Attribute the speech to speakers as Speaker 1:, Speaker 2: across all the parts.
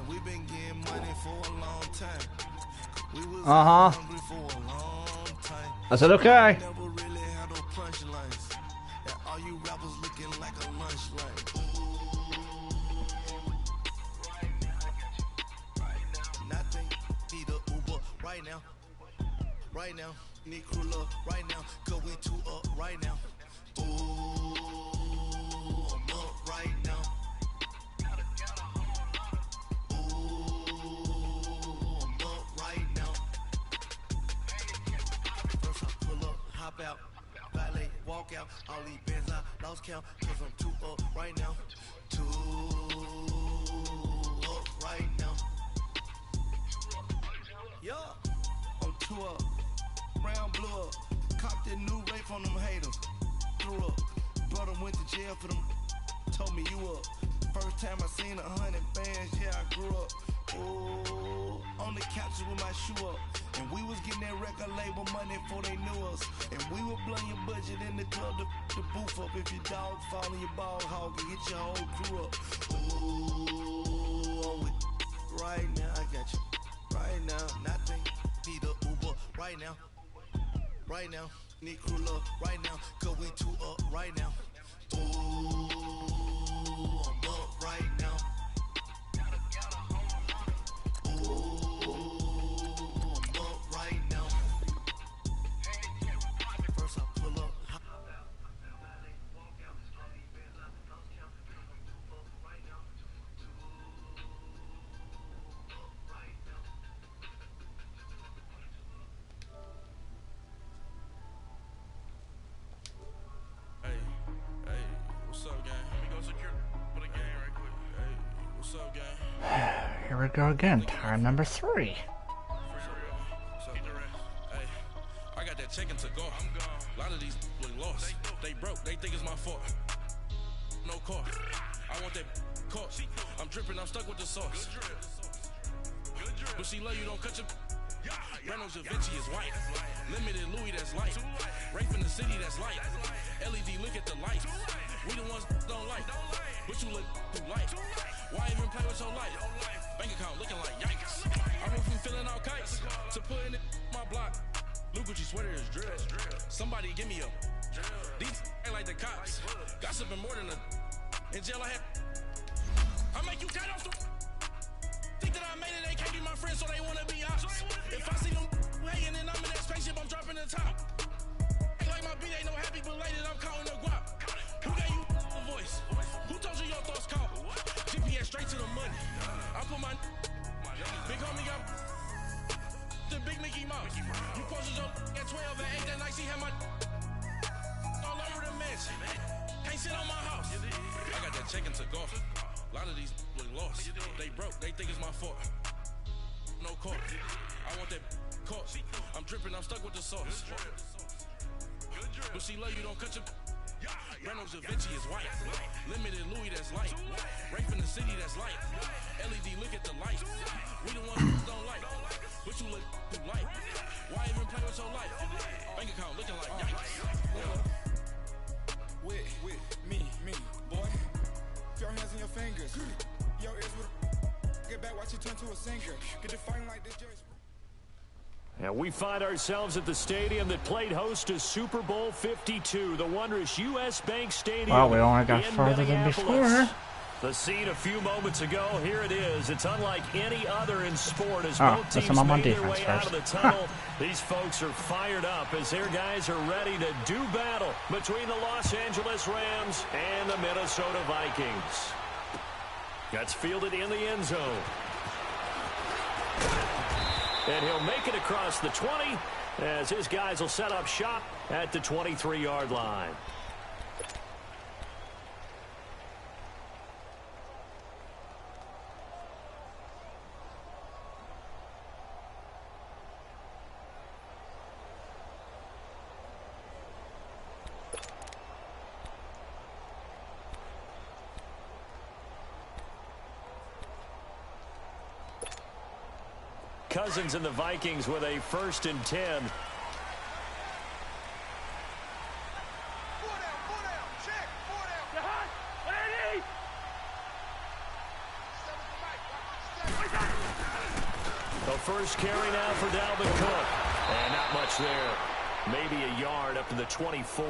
Speaker 1: we've been getting money for a long time. We was hungry for a long time.
Speaker 2: I said okay.
Speaker 1: Never really had no punchlines. And all you rappers looking like a lunch line. Nothing need a Uber right now. Right now, need crew love right now. Cause we two up right now. Ooh, I'm up right now. Ooh, I'm up right now. First I pull up, hop out, valet, walk out. All these bands I lost count. Cause I'm two up right now. Two up right now. Yeah, I'm two up. Brown blew up. Copped that new rape on them haters. Threw up. Brother went to jail for them. Told me you up. First time I seen 100 bands, yeah, I grew up. Ooh, on the couches with my shoe up. And we was getting that record label money before they knew us. And we were blowing your budget in the club to boof up. If your dog fall in your ball hog and get your whole crew up. Ooh, I'm with right now, I got you. Right now, nothing. Need a Uber right now. Right now, need crew love right now. Cause we two up right now. Ooh, I'm up right now. Ooh, I'm up right now. First I pull up.
Speaker 2: Here we go again, time number 3.
Speaker 3: I got that check to go. A lot of these look lost. They broke, they think it's my fault. No car. I want that car. I'm dripping, I'm stuck with the sauce. But she love you, don't cut your. Reynolds Da Vinci is white. Limited Louis, that's light. Rape in the city, that's light. LED, look at the light. We the ones don't like. But you look too light. Why even play with your life? Bank account looking like yikes. I went from filling out kites to putting it in my block. Blue Gucci sweater is drill. Somebody give me a. These ain't like the cops. Gossiping more than a. In jail I had. I make you cut off the. Think that I made it, they can't be my friends, so they wanna be ops. If I see them hanging and I'm in that spaceship, I'm dropping the top. Ain't like my beat ain't no happy belated, I'm counting the guap. Who gave you a voice? Who told you your thoughts count? GPS straight to the money. I put my big homie got the big Mickey Mouse. You posted your at 12 and 8 that night, she had my all over the mansion. Can't sit on my house. I got that check to golf. A lot of these look lost. They broke, they think it's my fault. No car. I want that car. I'm dripping, I'm stuck with the sauce. But she love you, don't cut your. Reynolds Da Vinci is white. Limited Louis, that's light. Rape in the city, that's light. LED, look at the light. We the ones who don't like. But you look too light. Why even play with your life? Bank account looking like yikes.
Speaker 4: With me, boy. Your hands in your fingers. Your ears with get back, watch you turn to a singer. Get to fighting like this, Jerry.
Speaker 5: And we find ourselves at the stadium that played host to Super Bowl 52, the wondrous U.S. Bank Stadium.
Speaker 2: Well, we only got further than before.
Speaker 5: The scene a few moments ago, here it is. It's unlike any other in sport as both teams made their way out of the tunnel. These folks are fired up as their guys are ready to do battle between the Los Angeles Rams and the Minnesota Vikings. That's fielded in the end zone. And he'll make it across the 20 as his guys will set up shop at the 23-yard line. Cousins and the Vikings with a 1st and 10. The first carry now for Dalvin Cook. And not much there. Maybe a yard up to the 24.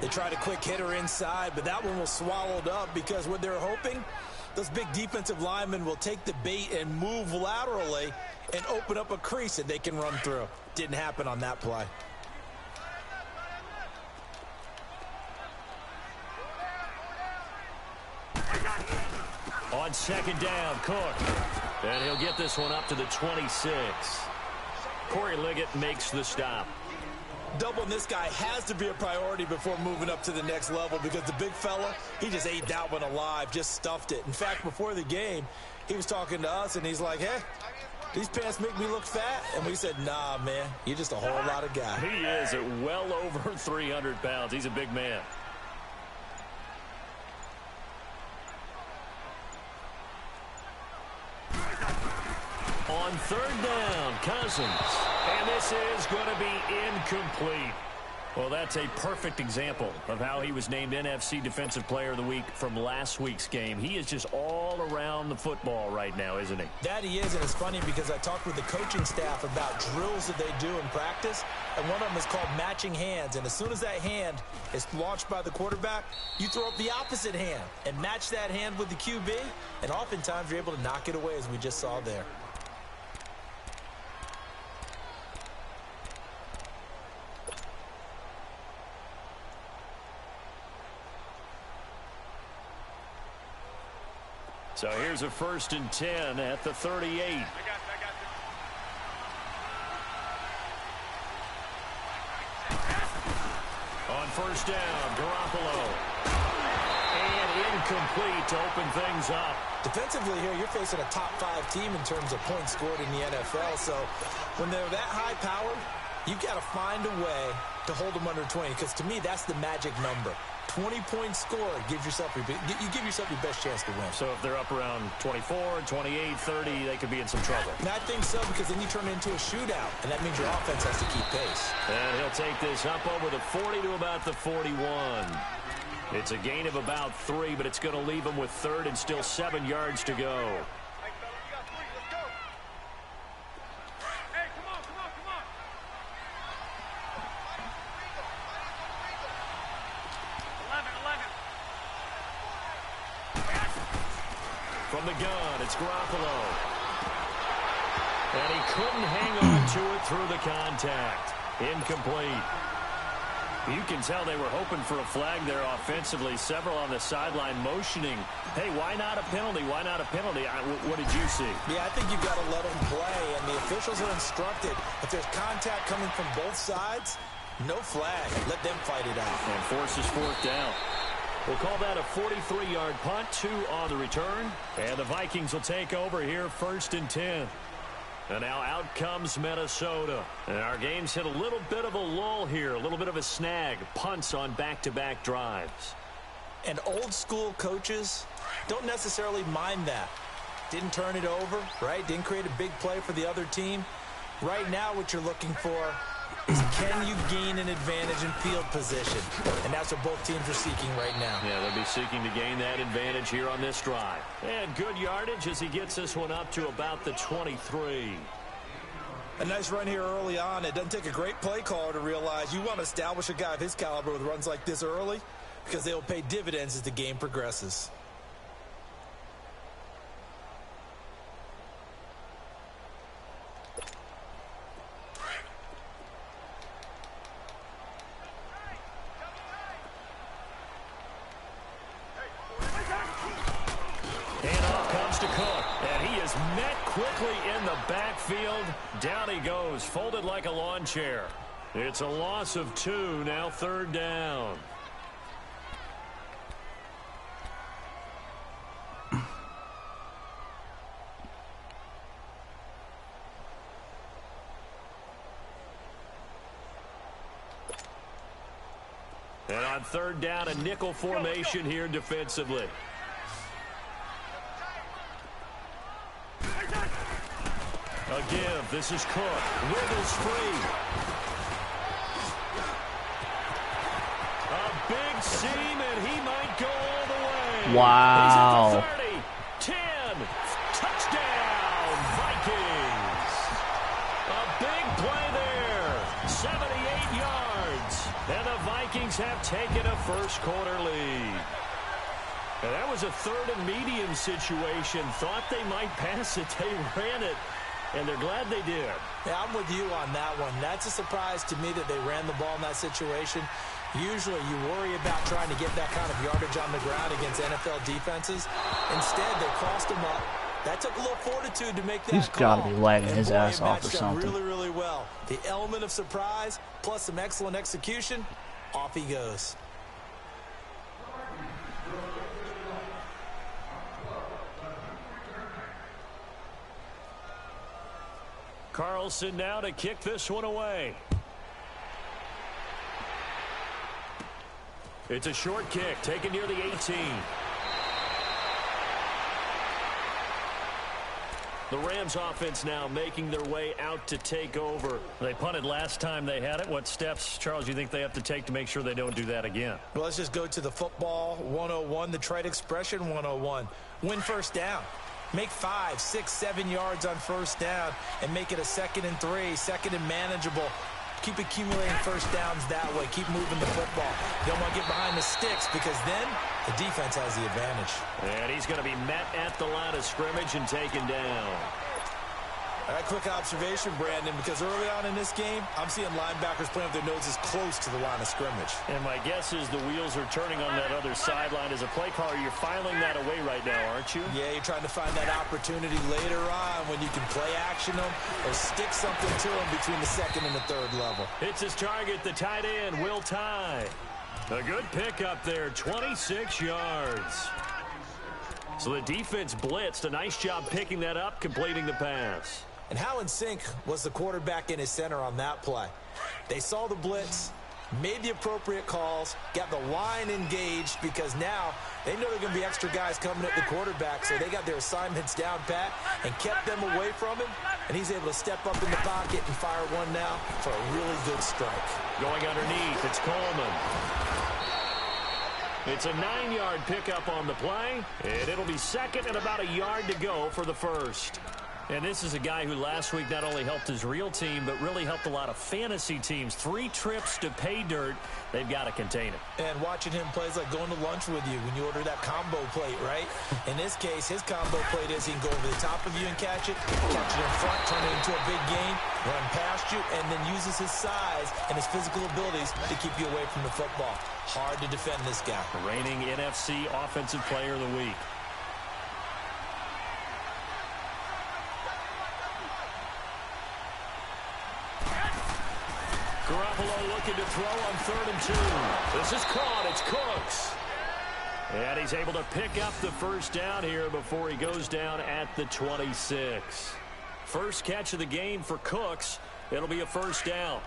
Speaker 6: They tried a quick hitter inside, but that one was swallowed up because what they're hoping, those big defensive linemen will take the bait and move laterally and open up a crease that they can run through. Didn't happen on that play.
Speaker 5: On second down, Cook. And he'll get this one up to the 26. Corey Liggett makes the stop.
Speaker 6: Doubling this guy has to be a priority before moving up to the next level because the big fella, he just ate that one alive, just stuffed it. In fact, before the game, he was talking to us, and he's like, hey, these pants make me look fat. And we said, nah, man, you're just a whole lot of guy.
Speaker 5: He is at well over 300 pounds. He's a big man. On third down, Cousins. And this is going to be incomplete. Well, that's a perfect example of how he was named NFC Defensive Player of the Week from last week's game. He is just all around the football right now, isn't he?
Speaker 6: That he is, and it's funny because I talked with the coaching staff about drills that they do in practice, and one of them is called matching hands. And as soon as that hand is launched by the quarterback, you throw up the opposite hand and match that hand with the QB, and oftentimes you're able to knock it away, as we just saw there.
Speaker 5: So here's a 1st and 10 at the 38. On first down, Garoppolo. And incomplete to open things up.
Speaker 6: Defensively here, you're facing a top 5 team in terms of points scored in the NFL. So when they're that high-powered, you've got to find a way to hold them under 20. Because to me, that's the magic number. 20-point score gives yourself you give yourself your best chance to win.
Speaker 5: So if they're up around 24, 28, 30, they could be in some trouble.
Speaker 6: And I think so, because then you turn it into a shootout, and that means your offense has to keep pace.
Speaker 5: And he'll take this up over the 40 to about the 41. It's a gain of about 3, but it's going to leave him with 3rd and still 7 yards to go. From the gun, it's Garoppolo. And he couldn't hang on to it through the contact. Incomplete. You can tell they were hoping for a flag there offensively. Several on the sideline motioning, hey, why not a penalty? Why not a penalty? What did you see?
Speaker 6: Yeah, I think you've got to let them play, and the officials are instructed. If there's contact coming from both sides, no flag. Let them fight it out.
Speaker 5: And forces 4th down. We'll call that a 43-yard punt, 2 on the return. And the Vikings will take over here, 1st and 10. And now out comes Minnesota. And our game's hit a little bit of a lull here, a little bit of a snag. Punts on back-to-back drives.
Speaker 6: And old-school coaches don't necessarily mind that. Didn't turn it over, right? Didn't create a big play for the other team. Right now what you're looking for is, can you gain an advantage in field position? And that's what both teams are seeking right now.
Speaker 5: Yeah, they'll be seeking to gain that advantage here on this drive. And good yardage as he gets this one up to about the 23.
Speaker 6: A nice run here early on. It doesn't take a great play caller to realize you want to establish a guy of his caliber with runs like this early, because they will pay dividends as the game progresses.
Speaker 5: Quickly in the backfield. Down he goes, folded like a lawn chair. It's a loss of 2, now 3rd down. And on 3rd down, a nickel formation here defensively. A give. This is Cook. Wiggles free. A big seam, and he might go all the way.
Speaker 2: Wow.
Speaker 5: He's at the 30. 10. Touchdown. first-quarter lead. And that was a third and medium situation. Thought they might pass it. They ran it, and they're glad they did.
Speaker 6: Yeah, I'm with you on that one. That's a surprise to me that they ran the ball in that situation. Usually you worry about trying to get that kind of yardage on the ground against NFL defenses. Instead, they crossed them up. That took a little fortitude to make that
Speaker 2: He's
Speaker 6: call.
Speaker 2: got to be lagging his ass off or something.
Speaker 6: Really, really well. The element of surprise plus some excellent execution, off he goes.
Speaker 5: Carlson now to kick this one away. It's a short kick, taken near the 18. The Rams offense now making their way out to take over. They punted last time they had it. What steps, Charles, you think they have to take to make sure they don't do that again?
Speaker 6: Well, let's just go to the football 101, the trite expression 101. Win first down. Make 5, 6, 7 yards on first down and make it a 2nd and 3, 2nd and manageable. Keep accumulating first downs that way. Keep moving the football. You don't want to get behind the sticks because then the defense has the advantage.
Speaker 5: And he's going to be met at the line of scrimmage and taken down.
Speaker 6: All right, quick observation, Brandon, because early on in this game, I'm seeing linebackers playing with their noses close to the line of scrimmage.
Speaker 5: And my guess is the wheels are turning on that other sideline. As a play caller, you're filing that away right now, aren't you?
Speaker 6: Yeah, you're trying to find that opportunity later on when you can play action them or stick something to them between the 2nd and the 3rd level.
Speaker 5: Hits his target, the tight end, Will Tye. A good pickup there, 26 yards. So the defense blitzed. A nice job picking that up, completing the pass.
Speaker 6: And how in sync was the quarterback and his center on that play? They saw the blitz, made the appropriate calls, got the line engaged because now they know there are going to be extra guys coming at the quarterback, so they got their assignments down pat and kept them away from him, and he's able to step up in the pocket and fire one now for a really good strike.
Speaker 5: Going underneath, it's Coleman. It's a 9-yard pickup on the play, and it'll be 2nd and about a yard to go for the first. And this is a guy who last week not only helped his real team, but really helped a lot of fantasy teams. 3 trips to pay dirt. They've got to contain him.
Speaker 6: And watching him play is like going to lunch with you when you order that combo plate, right? In this case, his combo plate is he can go over the top of you and catch it in front, turn it into a big gain, run past you, and then uses his size and his physical abilities to keep you away from the football. Hard to defend this guy.
Speaker 5: Reigning NFC Offensive Player of the Week. Garoppolo looking to throw on 3rd and 2. This is caught. It's Cooks. And he's able to pick up the first down here before he goes down at the 26. First catch of the game for Cooks. It'll be a first down.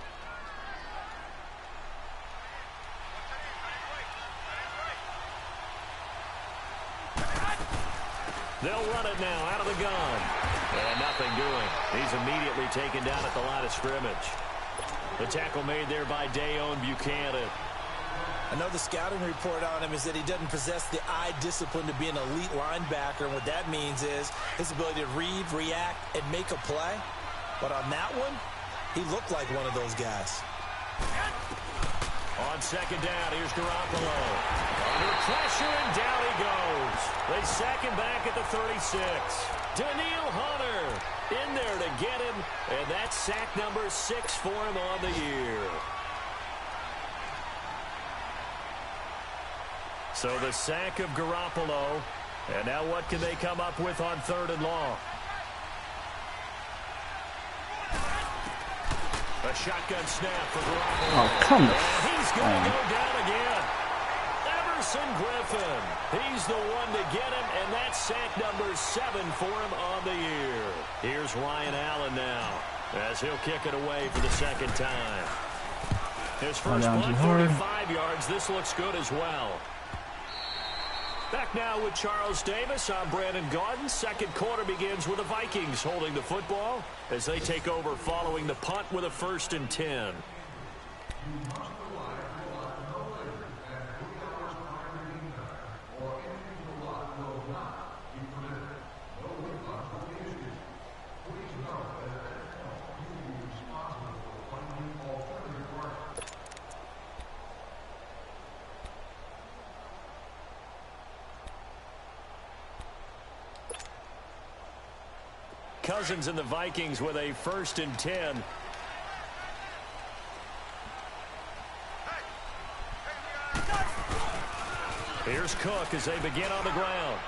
Speaker 5: They'll run it now out of the gun. And nothing doing. He's immediately taken down at the line of scrimmage. The tackle made there by Dayon Buchanan.
Speaker 6: Another scouting report on him is that he doesn't possess the eye discipline to be an elite linebacker. And what that means is his ability to read, react, and make a play. But on that one, he looked like one of those guys.
Speaker 5: On 2nd down, here's Garoppolo. Under pressure, and down he goes. They sack him back at the 36. Danielle Hunter in there to get him, and that's sack number 6 for him on the year. So the sack of Garoppolo, and now what can they come up with on 3rd and long? A shotgun snap for Garoppolo.
Speaker 2: Oh, come on.
Speaker 5: He's going to go down again. Emerson Griffin. He's the one to get him, and that's sack number 7 for him on the year. Here's Ryan Allen now, as he'll kick it away for the 2nd time. His first punt, 45 yards. This looks good as well. Back now with Charles Davis. I'm Brandon Gaudin. 2nd quarter begins with the Vikings holding the football as they take over following the punt with a 1st and 10. Cousins and the Vikings with a 1st and 10. Here's Cook as they begin on the ground.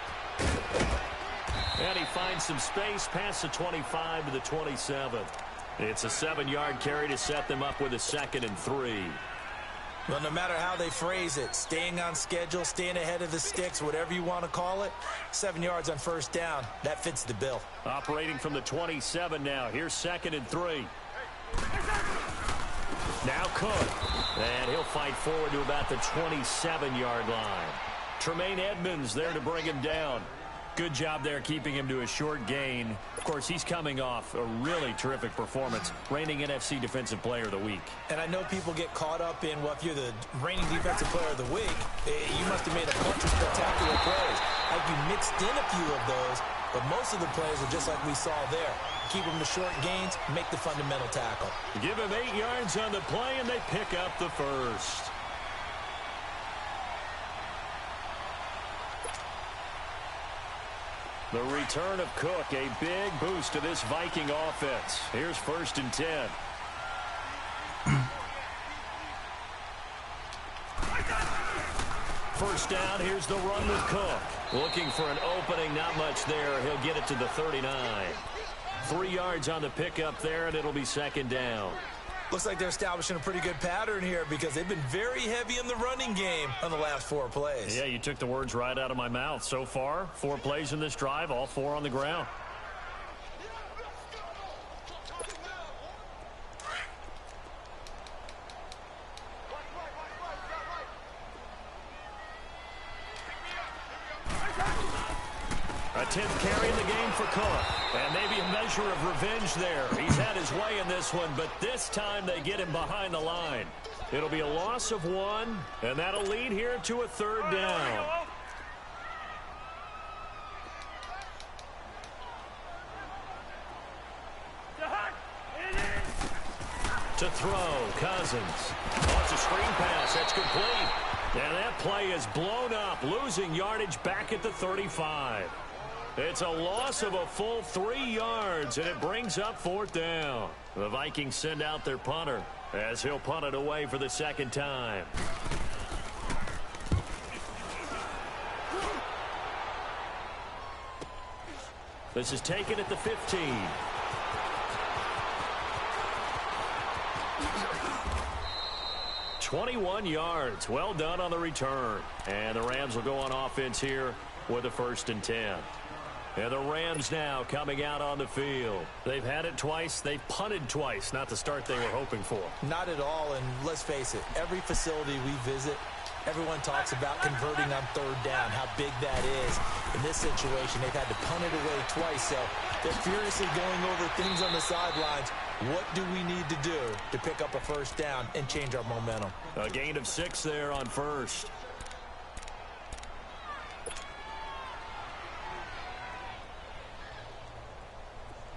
Speaker 5: And he finds some space past the 25 to the 27. It's a 7-yard carry to set them up with a 2nd and 3.
Speaker 6: Well, no matter how they phrase it, staying on schedule, staying ahead of the sticks, whatever you want to call it, 7 yards on 1st down, that fits the bill.
Speaker 5: Operating from the 27 now. Here's 2nd and 3. Now Cook. And he'll fight forward to about the 27-yard line. Tremaine Edmonds there to bring him down. Good job there keeping him to a short gain. Of course, he's coming off a really terrific performance, reigning NFC Defensive Player of the Week.
Speaker 6: And I know people get caught up in, well, if you're the reigning Defensive Player of the Week, you must have made a bunch of spectacular plays. Like you mixed in a few of those, but most of the plays are just like we saw there. Keep them to short gains, make the fundamental tackle.
Speaker 5: Give him 8 yards on the play, and they pick up the 1st. The return of Cook, a big boost to this Viking offense. Here's 1st and 10. First down, here's the run with Cook. Looking for an opening, not much there. He'll get it to the 39. 3 yards on the pickup there, and it'll be 2nd down.
Speaker 6: Looks like they're establishing a pretty good pattern here because they've been very heavy in the running game on the last 4 plays.
Speaker 5: Yeah, you took the words right out of my mouth. So far, 4 plays in this drive, all 4 on the ground. A 10th carry in the game for Cook. And maybe a measure of revenge there. He's had his way in this one, but this time they get him behind the line. It'll be a loss of 1, and that'll lead here to a 3rd down. To throw, Cousins. Oh, it's a screen pass. That's complete. And that play is blown up, losing yardage back at the 35. It's a loss of a full 3 yards, and it brings up 4th down. The Vikings send out their punter as he'll punt it away for the 2nd time. This is taken at the 15. "21 yards. Well done on the return. And the Rams will go on offense here with a 1st and 10. And the Rams now coming out on the field. They've had it twice. They've punted twice. Not the start they were hoping for.
Speaker 6: Not at all, and let's face it, every facility we visit, everyone talks about converting on 3rd down, how big that is. In this situation, they've had to punt it away twice, so they're furiously going over things on the sidelines. What do we need to do to pick up a 1st down and change our momentum?
Speaker 5: A gain of 6 there on 1st.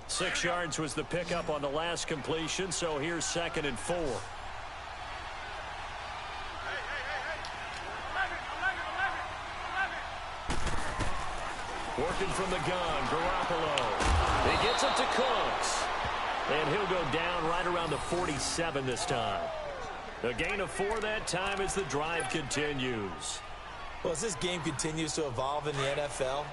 Speaker 5: Six yards was the pickup on the last completion, so here's 2nd and 4. Working from the gun, Garoppolo. He gets it to Cooks. And he'll go down right around the 47 this time. A gain of 4 that time as the drive continues.
Speaker 6: Well, as this game continues to evolve in the NFL,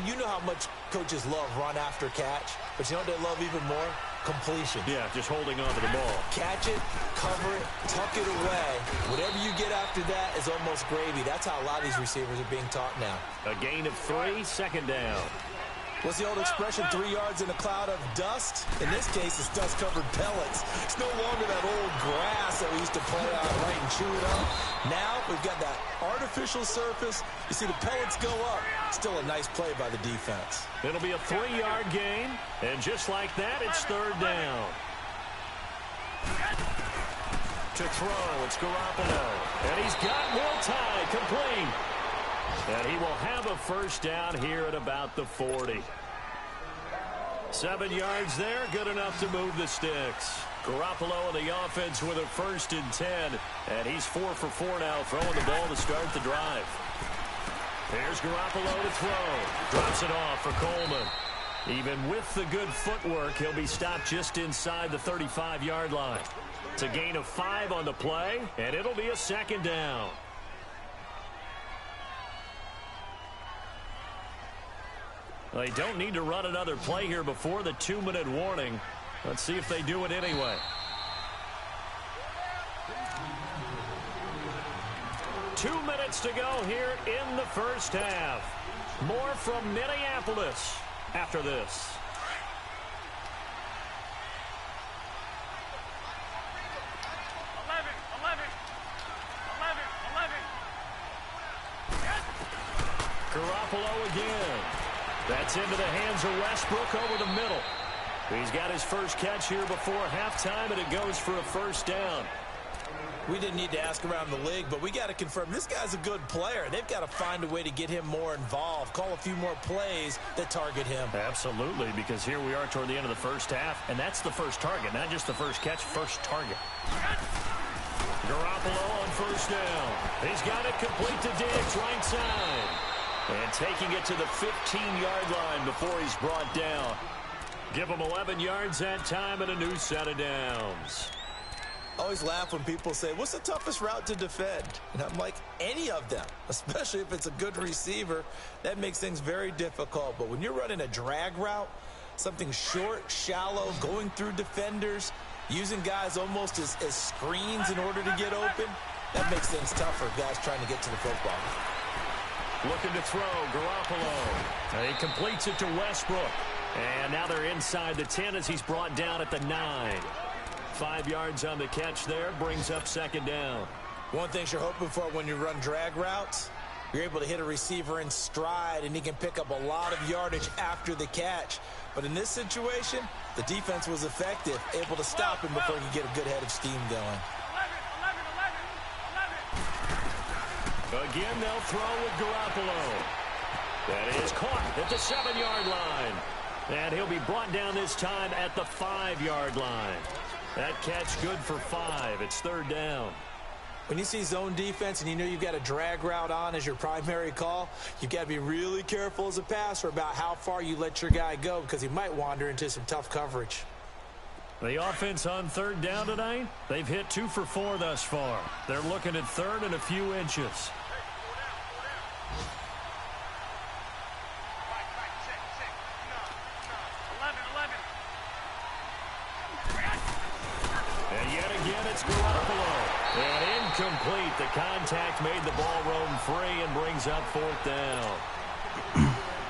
Speaker 6: you know how much coaches love run after catch, but you know what they love even more? Completion.
Speaker 5: Yeah, just holding on to the ball.
Speaker 6: Catch it, cover it, tuck it away. Whatever you get after that is almost gravy. That's how a lot of these receivers are being taught now.
Speaker 5: A gain of 3, 2nd down.
Speaker 6: What's the old expression, 3 yards in a cloud of dust? In this case, it's dust-covered pellets. It's no longer that old grass that we used to play on, right, and chew it up. Now we've got that artificial surface. You see the pellets go up. Still a nice play by the defense.
Speaker 5: It'll be a 3-yard gain, and just like that, it's 3rd down. To throw, it's Garoppolo. And he's got Will complete. And he will have a 1st down here at about the 40. 7 yards there, good enough to move the sticks. Garoppolo in the offense with a 1st and 10. And he's 4 for 4 now, throwing the ball to start the drive. Here's Garoppolo to throw. Drops it off for Coleman. Even with the good footwork, he'll be stopped just inside the 35-yard line. It's a gain of 5 on the play, and it'll be a second down. They don't need to run another play here before the 2-minute warning. Let's see if they do it anyway. 2 minutes to go here in the first half. More from Minneapolis after this. Garoppolo again. That's into the hands of Westbrook over the middle. He's got his first catch here before halftime, and it goes for a first down.
Speaker 6: We didn't need to ask around the league, but we got to confirm this guy's a good player. They've got to find a way to get him more involved, call a few more plays that target him.
Speaker 5: Absolutely, because here we are toward the end of the first half, and that's the first target, not just the first catch, first target. Garoppolo on first down. He's got it complete to Diggs, right side. And taking it to the 15-yard line before he's brought down. Give him 11 yards that time and a new set of downs.
Speaker 6: I always laugh when people say, what's the toughest route to defend? And I'm like, any of them, especially if it's a good receiver. That makes things very difficult. But when you're running a drag route, something short, shallow, going through defenders, using guys almost as screens in order to get open, that makes things tougher, guys trying to get to the football.
Speaker 5: Looking to throw, Garoppolo. He completes it to Westbrook. And now they're inside the 10 as he's brought down at the 9. 5 yards on the catch there, brings up second down.
Speaker 6: One thing you're hoping for when you run drag routes, you're able to hit a receiver in stride, and he can pick up a lot of yardage after the catch. But in this situation, the defense was effective, able to stop him before he could get a good head of steam going.
Speaker 5: Again, they'll throw with Garoppolo. That is caught at the 7-yard line. And he'll be brought down this time at the 5-yard line. That catch good for 5. It's third down.
Speaker 6: When you see zone defense and you know you've got a drag route on as your primary call, you've got to be really careful as a passer about how far you let your guy go because he might wander into some tough coverage.
Speaker 5: The offense on third down tonight, they've hit 2 for 4 thus far. They're looking at third and a few inches. It's Garoppolo. And incomplete. The contact made the ball roam free and brings up fourth down.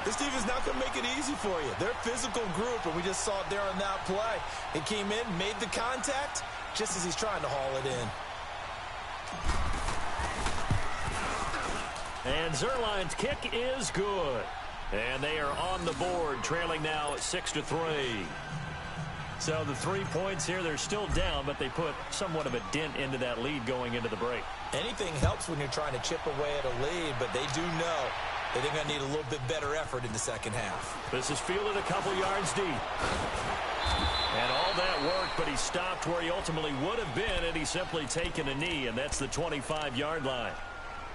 Speaker 6: This defense not going to make it easy for you. They're a physical group, and we just saw it there on that play. He came in, made the contact, just as he's trying to haul it in.
Speaker 5: And Zerline's kick is good. And they are on the board, trailing now 6-3. So the 3 points here, they're still down, but they put somewhat of a dent into that lead going into the break.
Speaker 6: Anything helps when you're trying to chip away at a lead, but they do know that they're going to need a little bit better effort in the second half.
Speaker 5: This is fielded a couple yards deep. And all that work, but he stopped where he ultimately would have been, and he's simply taken a knee, and that's the 25-yard line.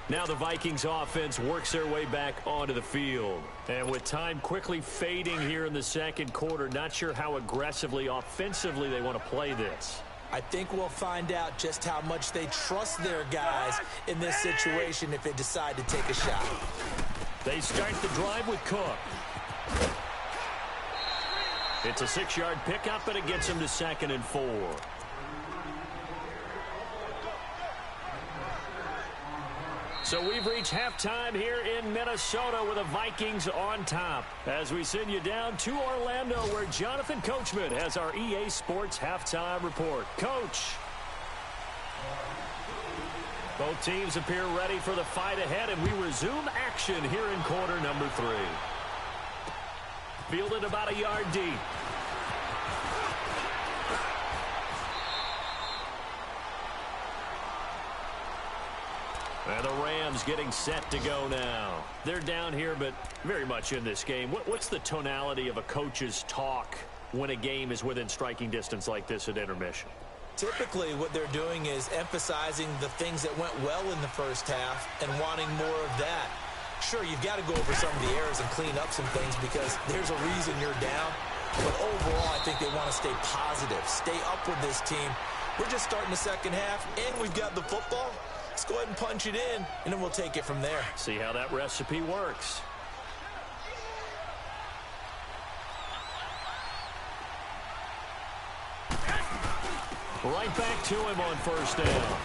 Speaker 5: Now the Vikings offense works their way back onto the field. And with time quickly fading here in the second quarter, not sure how aggressively, offensively they want to play this.
Speaker 6: I think we'll find out just how much they trust their guys in this situation if they decide to take a shot.
Speaker 5: They start the drive with Cook. It's a 6-yard pickup, and it gets them to 2nd and 4. So we've reached halftime here in Minnesota with the Vikings on top. As we send you down to Orlando, where Jonathan Coachman has our EA Sports halftime report. Coach. Both teams appear ready for the fight ahead, and we resume action here in quarter number 3. Fielded about a yard deep. And the Rams getting set to go now. They're down here, but very much in this game. What's the tonality of a coach's talk when a game is within striking distance like this at intermission?
Speaker 6: Typically, what they're doing is emphasizing the things that went well in the first half and wanting more of that. Sure, you've got to go over some of the errors and clean up some things because there's a reason you're down. But overall, I think they want to stay positive, stay up with this team. We're just starting the second half, and we've got the football. Let's go ahead and punch it in, and then we'll take it from there.
Speaker 5: See how that recipe works. Right back to him on first down.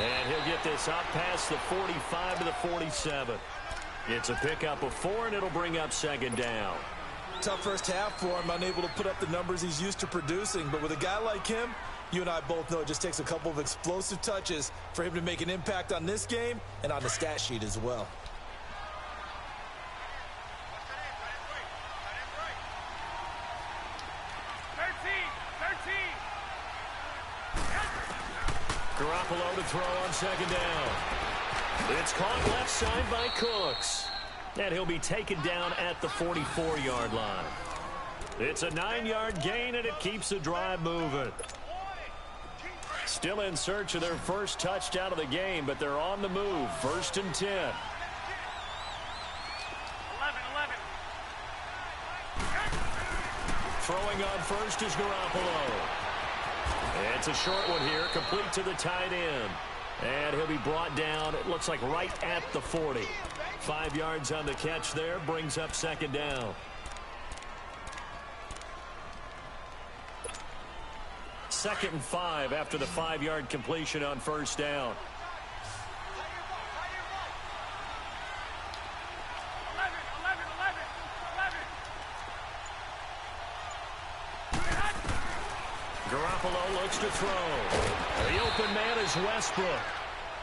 Speaker 5: And he'll get this up past the 45 to the 47. It's a pickup of 4, and it'll bring up second down.
Speaker 6: Tough first half for him, unable to put up the numbers he's used to producing. But with a guy like him, you and I both know it just takes a couple of explosive touches for him to make an impact on this game and on the stat sheet as well.
Speaker 5: Garoppolo to throw on second down. It's caught left side by Cooks. And he'll be taken down at the 44-yard line. It's a 9-yard gain, and it keeps the drive moving. Still in search of their first touchdown of the game, but they're on the move. 1st and 10.
Speaker 7: 11.
Speaker 5: Throwing on first is Garoppolo. It's a short one here, complete to the tight end. And he'll be brought down, it looks like right at the 40. 5 yards on the catch there, brings up second down. Second and 5 after the 5-yard completion on first down. Garoppolo looks to throw. The open man is Westbrook.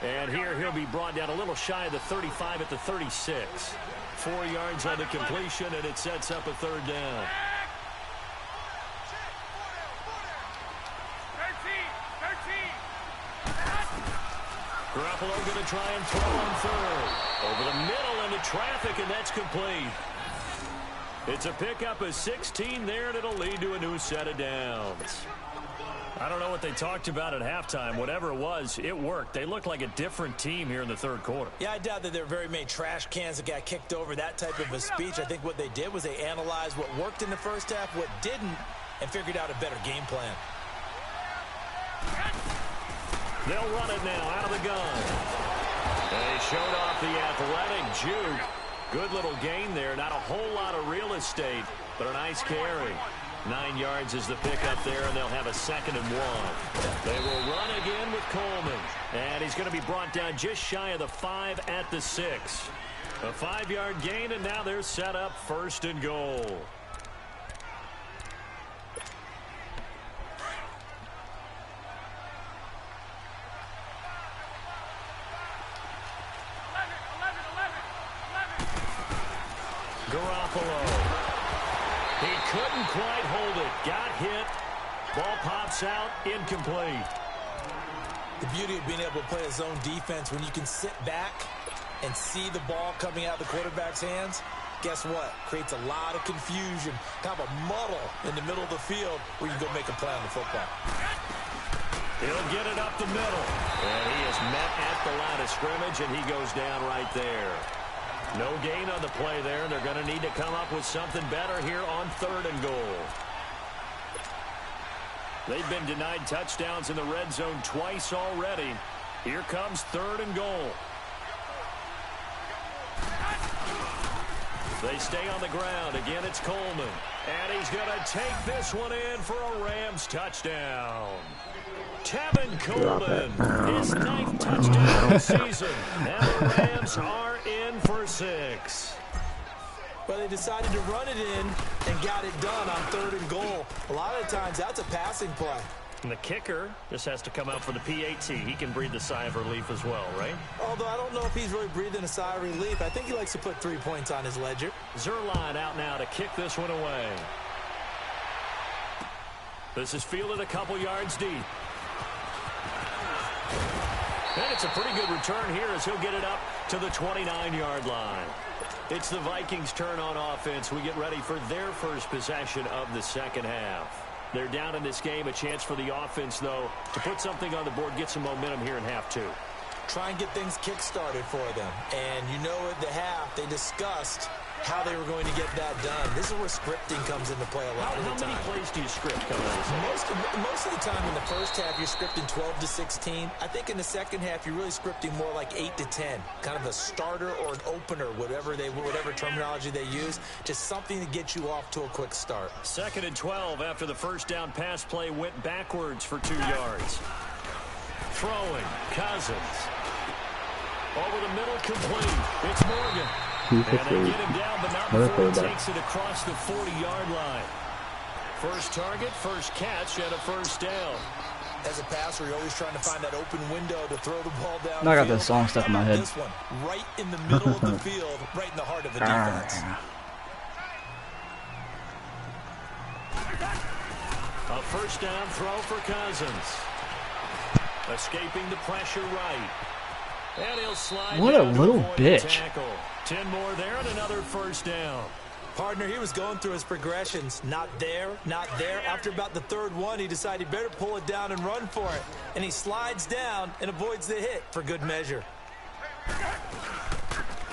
Speaker 5: And here he'll be brought down a little shy of the 35 at the 36. 4 yards on the completion, and it sets up a third down.
Speaker 7: 13.
Speaker 5: Garoppolo going to try and throw on third. Over the middle into traffic, and that's complete. It's a pickup of 16 there, and it'll lead to a new set of downs. I don't know what they talked about at halftime. Whatever it was, it worked. They looked like a different team here in the third quarter.
Speaker 6: Yeah, I doubt that there were very many trash cans that got kicked over, that type of a speech. I think what they did was they analyzed what worked in the first half, what didn't, and figured out a better game plan.
Speaker 5: They'll run it now out of the gun. They showed off the athletic juke. Good little gain there. Not a whole lot of real estate, but a nice carry. 9 yards is the pickup there, and they'll have a 2nd and 1. They will run again with Coleman. And he's going to be brought down just shy of the 5 at the 6. A 5-yard gain, and now they're set up 1st and goal. Garoppolo. He couldn't quite hold it. Got hit. Ball pops out. Incomplete.
Speaker 6: The beauty of being able to play a zone defense when you can sit back and see the ball coming out of the quarterback's hands, guess what? Creates a lot of confusion, kind of a muddle in the middle of the field where you can go make a play on the football.
Speaker 5: He'll get it up the middle. And he is met at the line of scrimmage, and he goes down right there. No gain on the play there. They're going to need to come up with something better here on 3rd and goal. They've been denied touchdowns in the red zone twice already. Here comes 3rd and goal. They stay on the ground. Again, it's Coleman. And he's going to take this one in for a Rams touchdown. Tevin Coleman, his 9th touchdown of the season. And the Rams are in for 6.
Speaker 6: Well, they decided to run it in and got it done on 3rd and goal. A lot of times, that's a passing play.
Speaker 5: And the kicker just has to come out for the PAT. He can breathe the sigh of relief as well, right?
Speaker 6: Although I don't know if he's really breathing a sigh of relief. I think he likes to put 3 points on his ledger.
Speaker 5: Zuerlein out now to kick this one away. This is fielded a couple yards deep. And it's a pretty good return here as he'll get it up to the 29-yard line. It's the Vikings' turn on offense. We get ready for their first possession of the second half. They're down in this game. A chance for the offense, though, to put something on the board, get some momentum here in half 2.
Speaker 6: try and get things kick-started for them. And you know at the half, they discussed how they were going to get that done. This is where scripting comes into play a lot of the time.
Speaker 5: How many plays do you script coming out?
Speaker 6: Most of the time in the first half, you're scripting 12 to 16. I think in the second half, you're really scripting more like 8 to 10. Kind of a starter or an opener, whatever terminology they use. Just something to get you off to a quick start.
Speaker 5: 2nd and 12 after the first down pass play went backwards for 2 yards. Throwing, Cousins. Over the middle, complete. It's Morgan. And they get him down, but not before he takes it across the 40-yard line. First target, first catch, and a first down.
Speaker 6: As a passer, you're always trying to find that open window to throw the ball down.
Speaker 2: I got that song stuck in my head.
Speaker 6: This one, right in the middle of the field, right in the heart of the defense.
Speaker 5: A first down throw for Cousins. Escaping the pressure right. And he'll slide.
Speaker 2: What a little bitch.
Speaker 5: 10 more there and another first down.
Speaker 6: Partner, he was going through his progressions. Not there, not there. After about the third one, he decided he better pull it down and run for it. And he slides down and avoids the hit for good measure.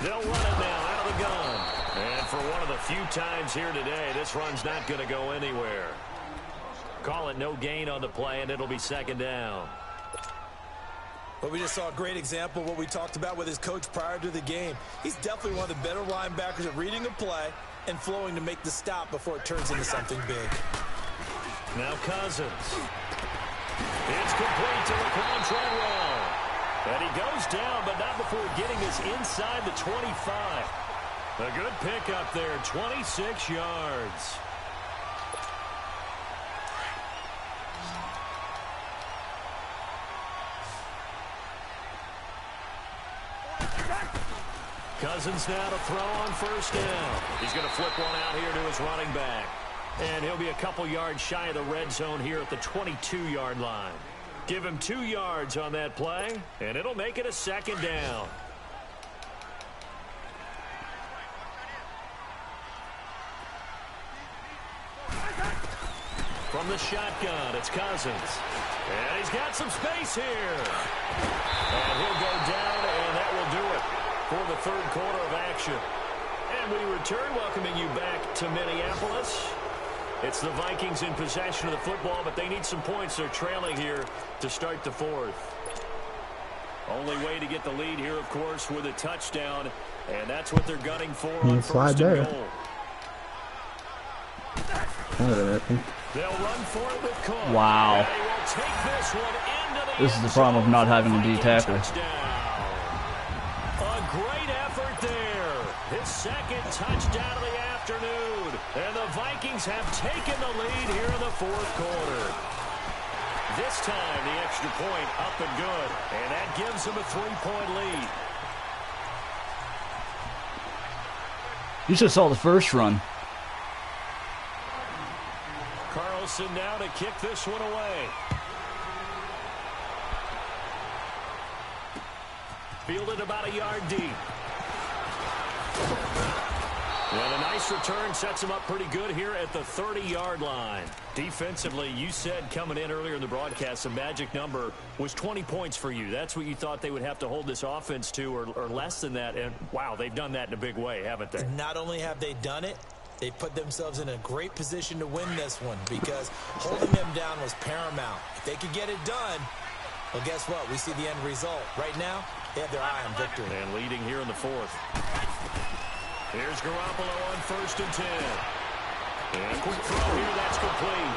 Speaker 5: They'll run it now out of the gun. And for one of the few times here today, this run's not going to go anywhere. Call it no gain on the play, and it'll be 2nd down.
Speaker 6: But we just saw a great example of what we talked about with his coach prior to the game. He's definitely one of the better linebackers at reading a play and flowing to make the stop before it turns into something big.
Speaker 5: Now Cousins. It's complete to Laquan Treadwell. And he goes down, but not before getting us inside the 25. A good pickup there, 26 yards. Cousins now to throw on first down. He's going to flip one out here to his running back. And he'll be a couple yards shy of the red zone here at the 22-yard line. Give him 2 yards on that play, and it'll make it a 2nd down. From the shotgun, it's Cousins. And he's got some space here. And he'll go down, and that will do it for the 3rd quarter of action. And we return, welcoming you back to Minneapolis. It's the Vikings in possession of the football, but they need some points. They're trailing here to start the 4th. Only way to get the lead here, of course, with a touchdown, and that's what they're gunning for on 1st and goal. They'll run for it with Cole.
Speaker 2: Wow.
Speaker 5: They will take this one into the
Speaker 2: This is the problem of not having a D tackle.
Speaker 5: A great effort there. His 2nd touchdown of the afternoon. And the Vikings have taken the lead here in the 4th quarter. This time, the extra point up and good. And that gives them a 3-point lead.
Speaker 2: You just saw the first run.
Speaker 5: Carlson now to kick this one away. Fielded about a yard deep. And a nice return sets him up pretty good here at the 30-yard line. Defensively, you said coming in earlier in the broadcast, the magic number was 20 points for you. That's what you thought they would have to hold this offense to, or less than that. And, wow, they've done that in a big way, haven't they?
Speaker 6: Not only have they done it, they put themselves in a great position to win this one because holding them down was paramount. If they could get it done, well, guess what? We see the end result. Right now, they have their eye on victory.
Speaker 5: And leading here in the 4th. Here's Garoppolo on 1st and 10. And a quick throw here, that's complete.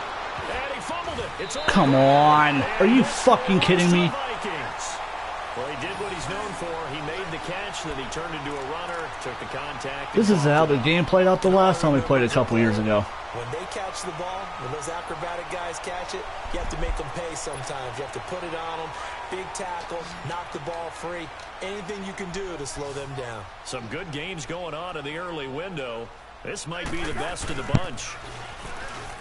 Speaker 5: And he fumbled it. It's over.
Speaker 2: Come on. Are you fucking kidding me?
Speaker 5: Well, he did what he's known for. He made the catch, then he turned into a runner, took the contact.
Speaker 2: This is how the game played out the last time we played a couple years ago.
Speaker 6: When they catch the ball, when those acrobatic guys catch it, you have to make them pay sometimes. You have to put it on them, big tackle, knock the ball free, anything you can do to slow them down.
Speaker 5: Some good games going on in the early window. This might be the best of the bunch.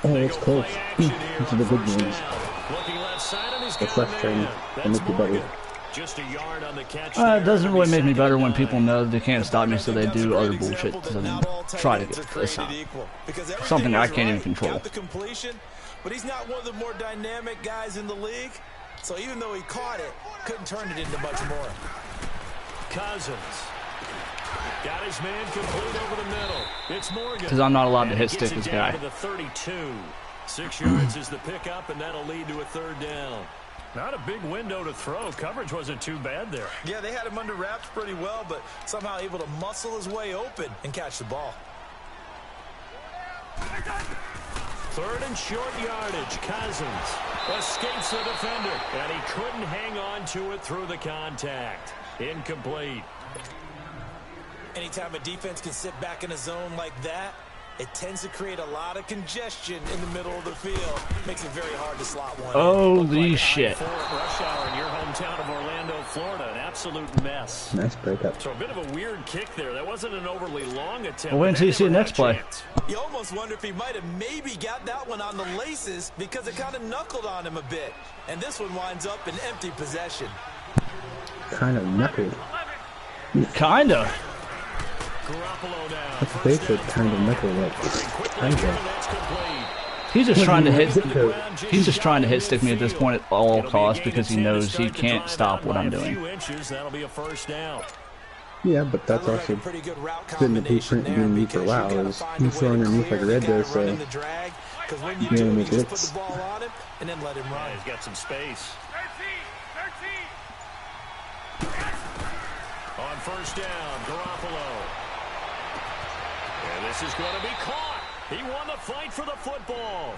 Speaker 7: Oh, it's close. These are the good games.
Speaker 5: Looking left side, and he's
Speaker 7: the left turn will make you better.
Speaker 5: Just a yard on the catch.
Speaker 2: It doesn't really make me better when people know they can't stop me, so they do other bullshit to then try to get this out. Something I can't even control.
Speaker 6: But he's not one of the more dynamic guys in the league. So even though he caught it, couldn't turn it into much more.
Speaker 5: Cousins got his man complete over the middle. It's Morgan.
Speaker 2: Because I'm not allowed to hit stick this guy.
Speaker 5: The 32. 6 yards is the pickup, and that'll lead to a third down. Not a big window to throw. Coverage wasn't too bad there.
Speaker 6: Yeah, they had him under wraps pretty well, but somehow able to muscle his way open and catch the ball.
Speaker 5: Third and short yardage. Cousins escapes the defender, and he couldn't hang on to it through the contact. Incomplete.
Speaker 6: Anytime a defense can sit back in a zone like that, it tends to create a lot of congestion in the middle of the field. Makes it very hard to slot one.
Speaker 2: Holy shit.
Speaker 5: Rush hour in your hometown of Orlando, Florida. An absolute mess.
Speaker 7: Nice breakup.
Speaker 5: So a bit of a weird kick there. That wasn't an overly long attempt.
Speaker 2: Well, wait until you see the next play.
Speaker 6: You almost wonder if he might have maybe got that one on the laces because it kind of knuckled on him a bit. And this one winds up in empty possession.
Speaker 7: Kind of knuckled.
Speaker 2: Kind of.
Speaker 7: That's the base that kind of knuckled like kind of.
Speaker 2: He's just trying to hit. He's just trying to hit stick me at this point at all costs because he knows he can't stop what I'm doing.
Speaker 7: Yeah, but that's also been the blueprint being used for a while. Is you throw underneath like Red does, so you can make licks.
Speaker 6: And then let him run.
Speaker 5: He's got some space. On first down, Garoppolo. And this is going to be caught. He won the fight for the football.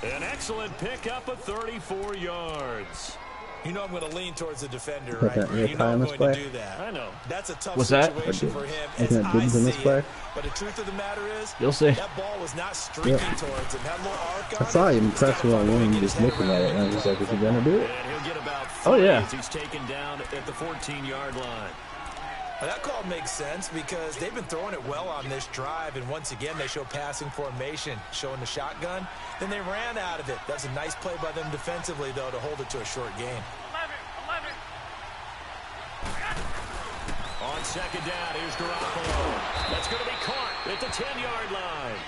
Speaker 5: An excellent pickup of 34 yards.
Speaker 6: You know I'm going to lean towards the defender,
Speaker 7: Put
Speaker 6: right?
Speaker 7: that real
Speaker 6: You know
Speaker 7: tie on
Speaker 6: I'm
Speaker 7: this
Speaker 6: going
Speaker 7: play.
Speaker 6: to do that.
Speaker 5: I know.
Speaker 6: That's a tough
Speaker 2: What's that?
Speaker 6: situation for him.
Speaker 7: Looking at Diggs in this play.
Speaker 6: But the truth of the matter is,
Speaker 2: You'll see.
Speaker 6: that ball was not streaking towards him. Had a little arc on
Speaker 7: I saw
Speaker 6: it.
Speaker 7: him press one and just looking at it, and I was just like, is he gonna do it?
Speaker 5: And he'll get about 3
Speaker 2: Oh, yeah.
Speaker 5: as he's taken down at the 14-yard line.
Speaker 6: Well, that call makes sense because they've been throwing it well on this drive, and once again they show passing formation, showing the shotgun. Then they ran out of it. That's a nice play by them defensively, though, to hold it to a short gain.
Speaker 5: On second down, here's Garoppolo. That's going to be caught at the 10-yard line.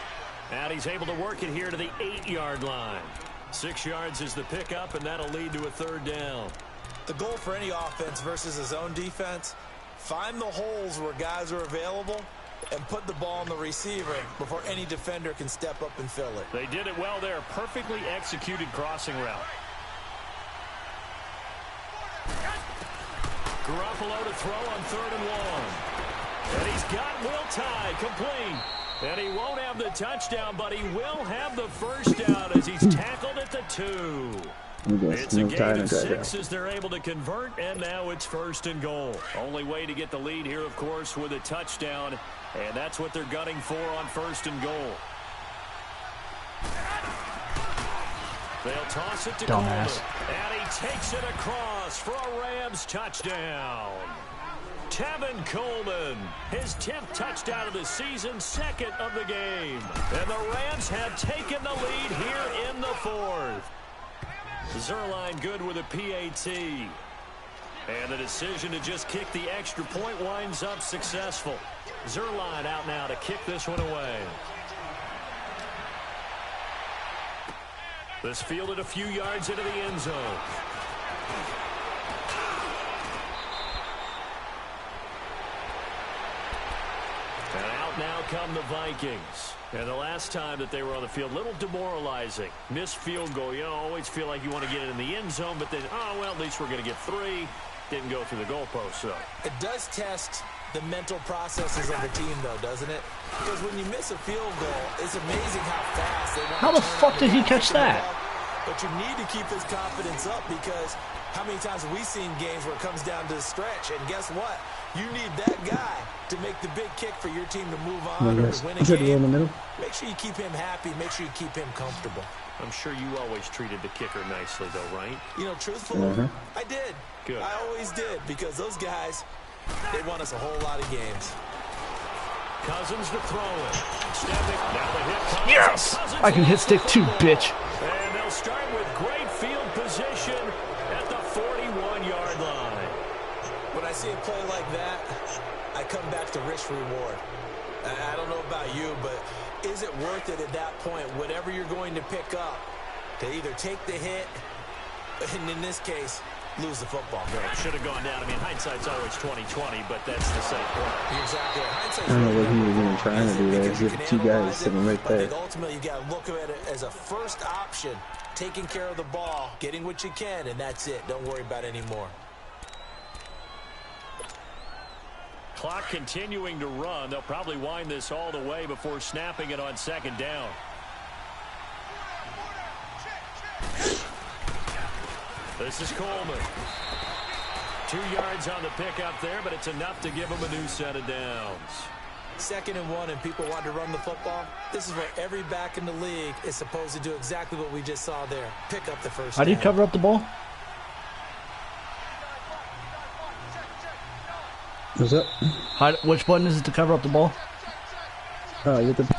Speaker 5: And he's able to work it here to the 8-yard line. 6 yards is the pickup, and that'll lead to a third down.
Speaker 6: The goal for any offense versus a zone defense, find the holes where guys are available and put the ball on the receiver before any defender can step up and fill it.
Speaker 5: They did it well there. Perfectly executed crossing route. Garoppolo to throw on 3rd and 1. And he's got Will Tye complete. And he won't have the touchdown, but he will have the first down as he's tackled at the 2. It's a gain of 6 as they're able to convert, and now it's 1st and goal. Only way to get the lead here, of course, with a touchdown, and that's what they're gunning for on 1st and goal. They'll toss it to Coleman, and he takes it across for a Rams touchdown. Tevin Coleman, his 10th touchdown of the season, 2nd of the game. And the Rams have taken the lead here in the 4th. Zerline good with a PAT. And the decision to just kick the extra point winds up successful. Zerline out now to kick this one away. This fielded a few yards into the end zone. And out now come the Vikings. And the last time that they were on the field, a little demoralizing. Missed field goal. You know, always feel like you want to get it in the end zone, but then, oh, well, at least we're going to get 3. Didn't go through the goalpost, so.
Speaker 6: It does test the mental processes of the team, though, doesn't it? Because when you miss a field goal, it's amazing how fast they want
Speaker 2: How the fuck did he catch that?
Speaker 6: But you need to keep his confidence up because how many times have we seen games where it comes down to the stretch? And guess what? You need that guy to make the big kick for your team to move on or to win a game.
Speaker 7: In the middle.
Speaker 6: Make sure you keep him happy. Make sure you keep him comfortable.
Speaker 5: I'm sure you always treated the kicker nicely, though, right?
Speaker 6: You know, truthfully, I did.
Speaker 5: Good.
Speaker 6: I always did because those guys, they won us a whole lot of games.
Speaker 5: Cousins to throw it. Stepping down the hip. Cousins.
Speaker 2: Yes! I can hit stick too, bitch.
Speaker 5: And they'll start with great field position at the 41-yard line.
Speaker 6: When I see a play like that, I come back to risk-reward. I don't know about you, but is it worth it at that point, whatever you're going to pick up, to either take the hit And in this case, lose the football.
Speaker 5: Should have gone down. I mean, hindsight's always 20/20, but that's the same point.
Speaker 6: You're exactly right.
Speaker 7: I don't know what he was even trying to do there. There's two guys sitting right there.
Speaker 6: Ultimately, you got to look at it as a first option, taking care of the ball, getting what you can, and that's it. Don't worry about it anymore.
Speaker 5: Clock continuing to run. They'll probably wind this all the way before snapping it on second down. This is Coleman. 2 yards on the pickup there, but it's enough to give him a new set of downs.
Speaker 6: 2nd and 1, and people want to run the football. This is where every back in the league is supposed to do exactly what we just saw there. Pick up the first down.
Speaker 2: How do you cover up the ball?
Speaker 7: What's up?
Speaker 2: Which button is it to cover up the ball?
Speaker 7: Oh, you hit the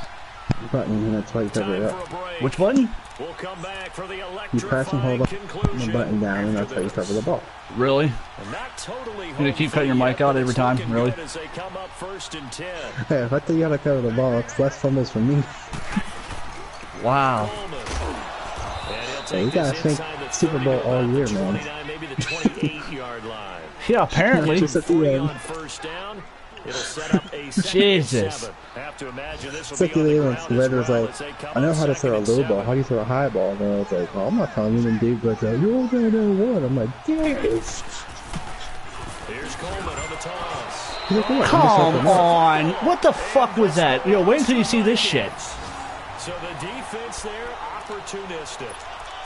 Speaker 7: button, and that's why you cover it up.
Speaker 2: Which button?
Speaker 5: We'll come back for the
Speaker 7: You press and hold up the button down, and that's how you cover the ball.
Speaker 2: Really?
Speaker 5: Not totally.
Speaker 2: You gonna keep cutting your mic out every time? Really?
Speaker 5: As they come up 1st and 10.
Speaker 7: Hey, if I tell you how to cover the ball, it's less fumbles for me.
Speaker 2: Wow.
Speaker 7: Hey, you gotta think Super Bowl all year, man.
Speaker 5: Maybe the 28-yard line.
Speaker 2: Yeah, apparently.
Speaker 7: Just at the end.
Speaker 5: First down. It'll set up a
Speaker 2: Jesus.
Speaker 5: Have to imagine this
Speaker 7: It's like the other ones. The red was like, I know how to throw a low ball. How do you throw a high ball? And I was like, well, I'm not telling you. And Dave goes, you're gonna know what? I'm like, yeah.
Speaker 5: Here's Coleman on the toss.
Speaker 7: He's like, what?
Speaker 2: Come on. What the fuck was that? Yo, wait until you see this shit.
Speaker 5: So the defense there, opportunistic.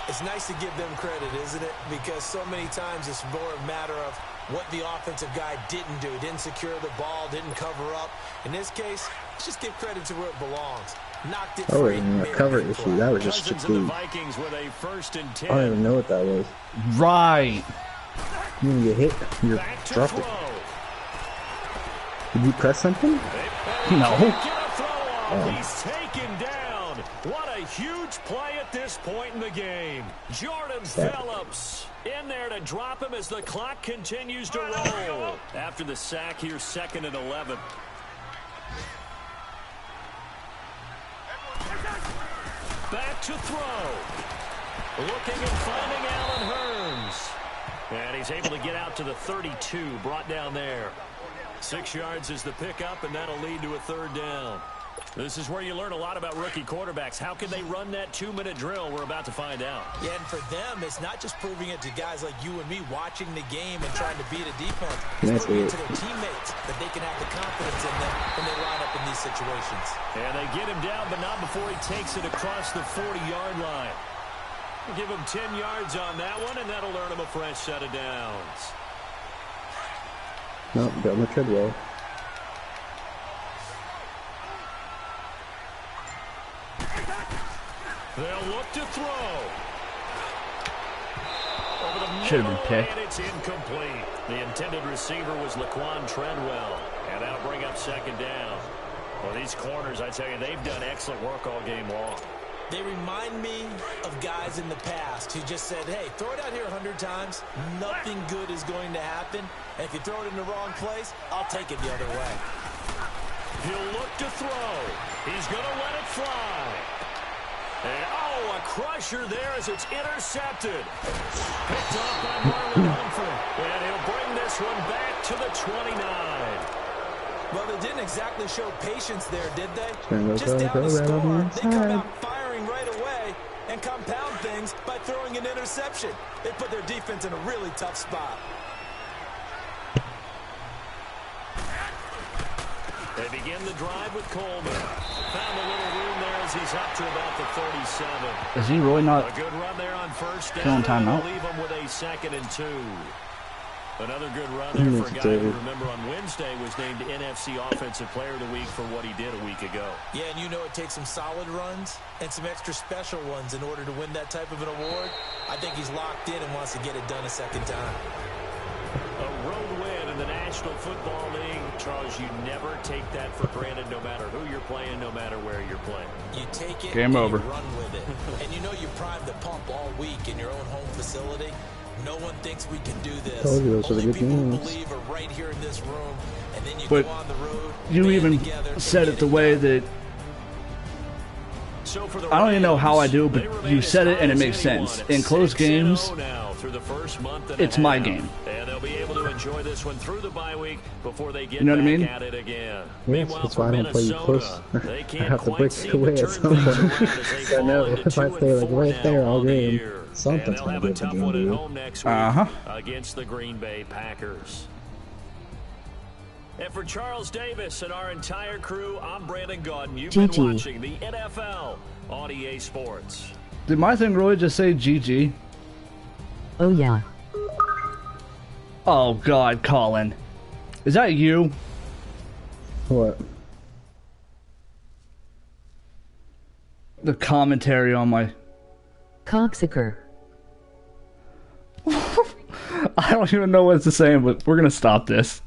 Speaker 6: It's nice to give them credit, isn't it? Because so many times it's more a matter of what the offensive guy didn't do. Didn't secure the ball, didn't cover up. In this case, let's just give credit to where it belongs. Knocked it free.
Speaker 7: Oh, and a cover issue. That was just fatigue.
Speaker 5: Vikings with a 1st and 10.
Speaker 7: I don't even know what that was.
Speaker 2: Right.
Speaker 7: You when you hit, you're dropping. Did you press something?
Speaker 2: No.
Speaker 5: He's taken down. What a huge play at this point in the game. Jordan Phillips in there to drop him as the clock continues to roll. After the sack, here's 2nd and 11. Back to throw. Looking and finding Allen Hurns. And he's able to get out to the 32, brought down there. 6 yards is the pickup, and that'll lead to a 3rd down. This is where you learn a lot about rookie quarterbacks. How can they run that 2-minute drill? We're about to find out.
Speaker 6: Yeah, and for them, it's not just proving it to guys like you and me watching the game and trying to beat a defense. It's proving it to their teammates that they can have the confidence in them when they line up in these situations.
Speaker 5: And they get him down, but not before he takes it across the 40-yard line. We'll give him 10 yards on that one, and that'll earn him a fresh set of downs.
Speaker 7: No, got my treadwell.
Speaker 5: They'll look to throw.
Speaker 2: Should have been picked.
Speaker 5: And it's incomplete. The intended receiver was Laquan Treadwell. And that'll bring up 2nd down. Well, these corners, I tell you, they've done excellent work all game long.
Speaker 6: They remind me of guys in the past who just said, hey, throw it out here 100 times. Nothing good is going to happen. And if you throw it in the wrong place, I'll take it the other way.
Speaker 5: He'll look to throw. He's going to let it fly. And, oh, a crusher there as it's intercepted. Picked off by Marlon Humphrey. And he'll bring this one back to the 29.
Speaker 6: Well, they didn't exactly show patience there, did they?
Speaker 7: Just
Speaker 6: down the score, they come out firing right away and compound things by throwing an interception. They put their defense in a really tough spot.
Speaker 5: They begin the drive with Coleman. Found a little room there as he's up to about the 37.
Speaker 2: Is he really not
Speaker 5: a good run there on 1st down?
Speaker 2: killing timeout?
Speaker 5: Leave him with a 2nd and 2. Another good run there for a guy who, remember, on Wednesday was named NFC Offensive Player of the Week for what he did a week ago.
Speaker 6: Yeah, and you know it takes some solid runs and some extra special ones in order to win that type of an award. I think he's locked in and wants to get it done a 2nd time.
Speaker 5: A road win in the National Football League. Charles, you never take that for granted no matter who you're playing, no matter where you're playing.
Speaker 6: You take it
Speaker 2: Game over.
Speaker 6: You run with it. And you know you primed the pump all week in your own home facility. No one thinks we can do this.
Speaker 7: Told you those were the
Speaker 6: Only
Speaker 7: good
Speaker 6: people who
Speaker 7: games.
Speaker 6: believe are right here in this room. And then you
Speaker 2: But
Speaker 6: go on the road.
Speaker 2: you even said it the way that I don't even know how I do, but you said it and it makes sense. In close games, it's my game.
Speaker 5: And they'll be able to enjoy this one through the bye week before they get
Speaker 2: you know what I mean?
Speaker 5: at it again.
Speaker 7: Yes, that's why I don't play you close. I have to break away at some point. I know if I stay like right there all game, something's gonna get the game, dude.
Speaker 5: Against the Green Bay Packers. And for Charles Davis and our entire crew, I'm Brandon Gaudin. You've been watching the NFL on EA Sports.
Speaker 2: Did my thing really just say GG?
Speaker 8: Oh, yeah.
Speaker 2: Oh, God, Colin. Is that you?
Speaker 7: What?
Speaker 2: The commentary on my...
Speaker 8: Cocksucker.
Speaker 2: I don't even know what to say, but we're going to stop this.